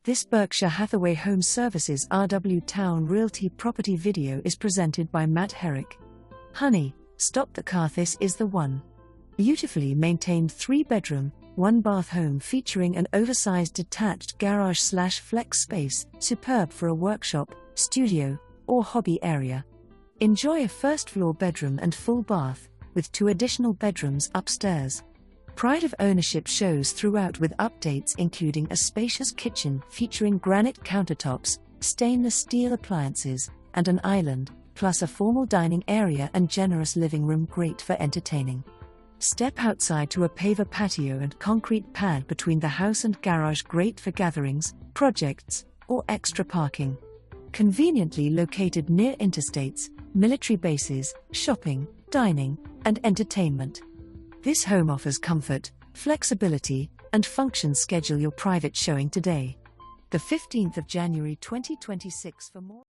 This Berkshire Hathaway HomeServices RW Towne Realty property video is presented by Matt Herrick. Honey, stop the car, this is the one. Beautifully maintained 3-bedroom, 1-bath home featuring an oversized detached garage/flex space, superb for a workshop, studio, or hobby area. Enjoy a first-floor bedroom and full bath, with 2 additional bedrooms upstairs. Pride of ownership shows throughout with updates including a spacious kitchen featuring granite countertops, stainless steel appliances, and an island, plus a formal dining area and generous living room great for entertaining. Step outside to a paver patio and concrete pad between the house and garage, great for gatherings, projects, or extra parking. Conveniently located near interstates, military bases, shopping, dining, and entertainment. This home offers comfort, flexibility, and function. Schedule your private showing today. The 15th of January 2026 for more.